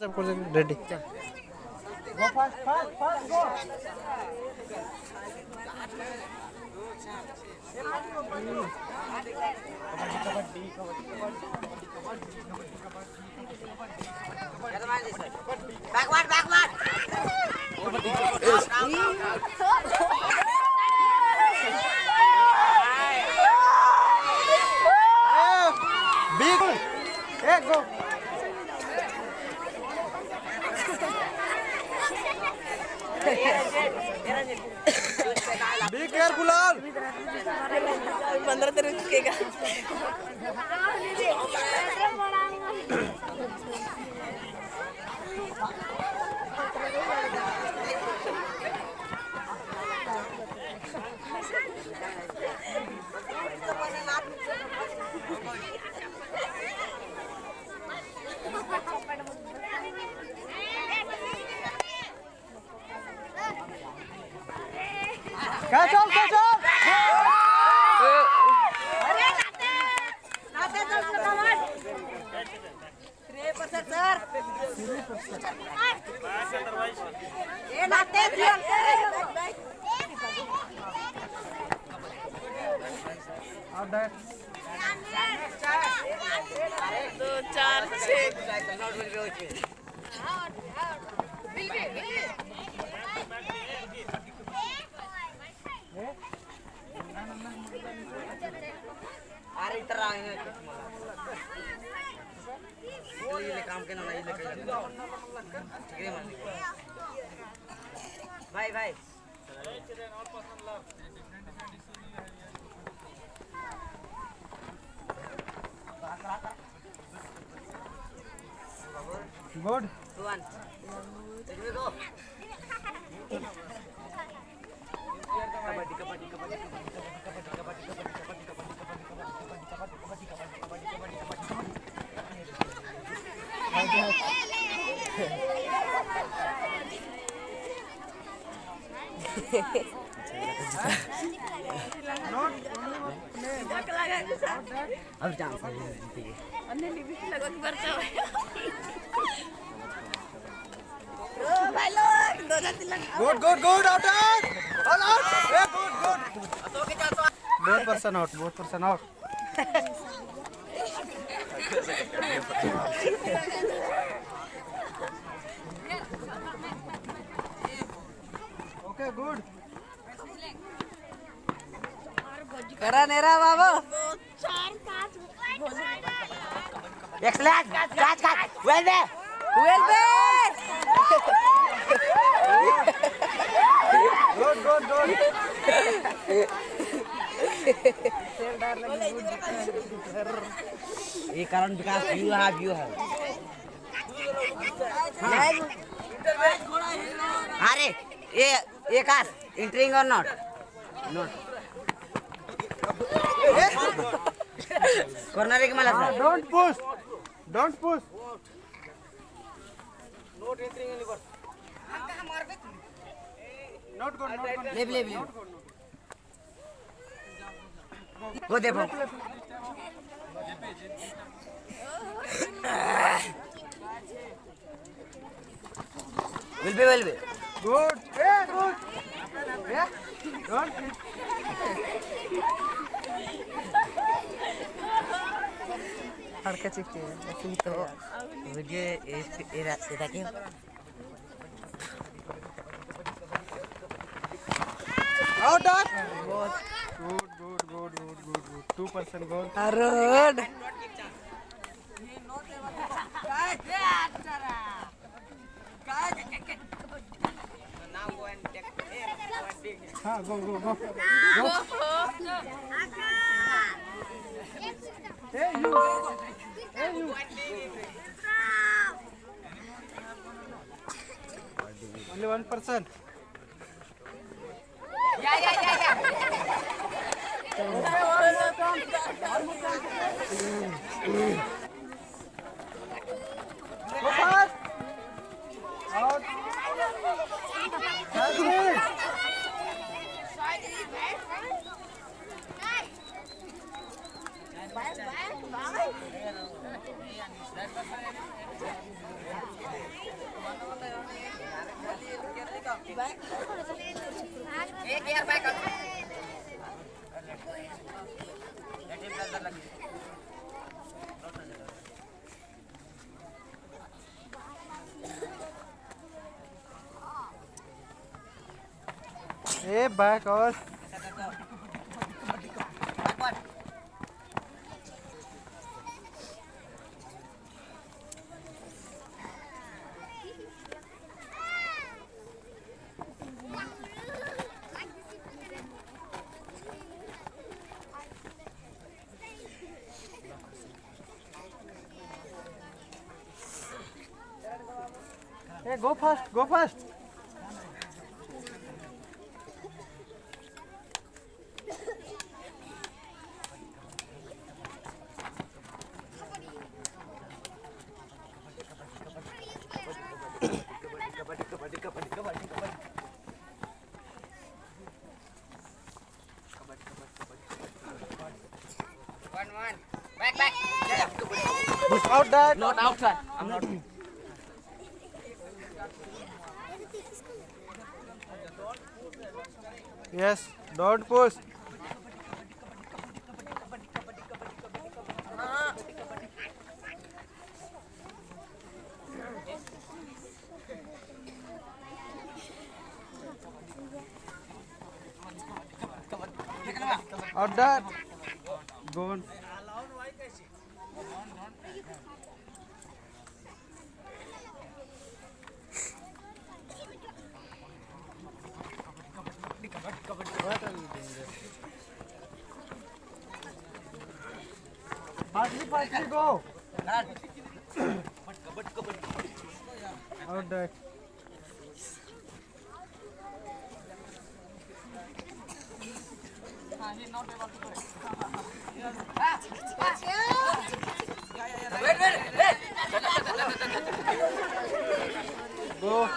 Ready Go fast, fast, fast, go. Backward, backward. Big. Hey, go. Be careful, all. 15 तो रुक चुकेगा। Catch on, catch on. Out that. 2 4 6 अरे इधर आएंगे ये काम के ना ये लेके ठीक है भाई भाई Good. 1 2 go कबड्डी कबड्डी अब चांस अन्य लिमिट लगा के बरचा भाई लोग 2 3 Good, good, good. Out that. All out. Hey, good, good. Both person out. Both person out. Okay, good. करा नेरा बाबू 4 5 एक्सलेंट काच वेल बे Good, good, good. ये कारण विकास यू है अरे ये कास इंटरिंग और नॉट कॉर्नर एक मला Don't push. Don't push. Not entering any Not good, not good. ले वो देखो will be Good. Hey, good. Yeah. Don't hit. हड़का चिपके ऐसे ही तो वीडियो ये क्या Out that. Good. 2% goal. Road हाँ, go. Hey, you. Only 1%. Go fast. Out. That's it. एक यार बैक ए बैक और a go fast go fast One. Back. out that Not outside. I'm not. yes don't push out that go on what are you doing there partly go out that Wait. go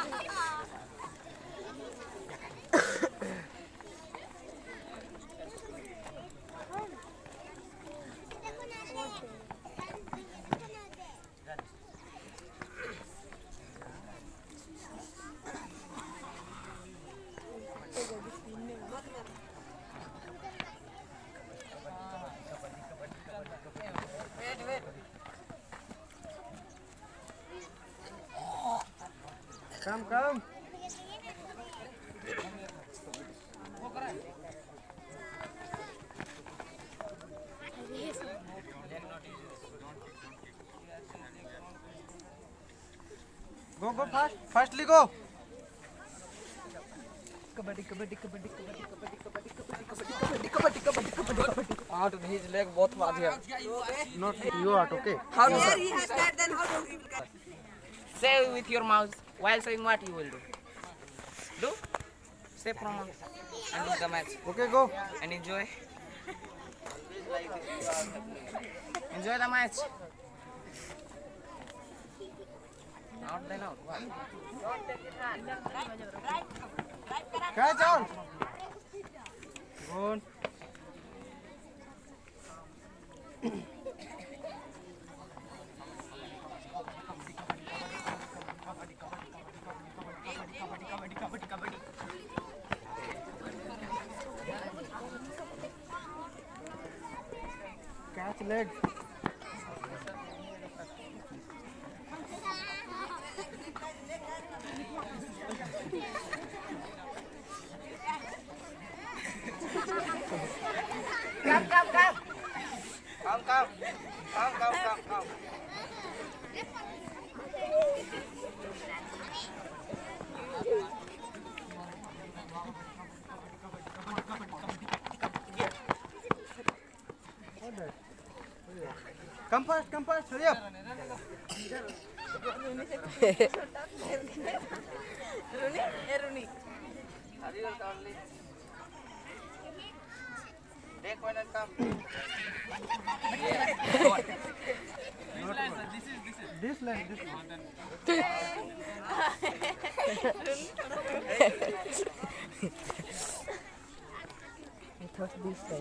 Wait. come go fastly go Out his leg both are here. not you are okay How do There he has that, then how do we will get? say with your mouth while saying what you will do? Do? Say from mouth and look the match okay go and enjoy. Enjoy the match. Out then out. What? catch on go on catch leg Come. come fast hurry up Rooney. Take one and come. this line I thought this way.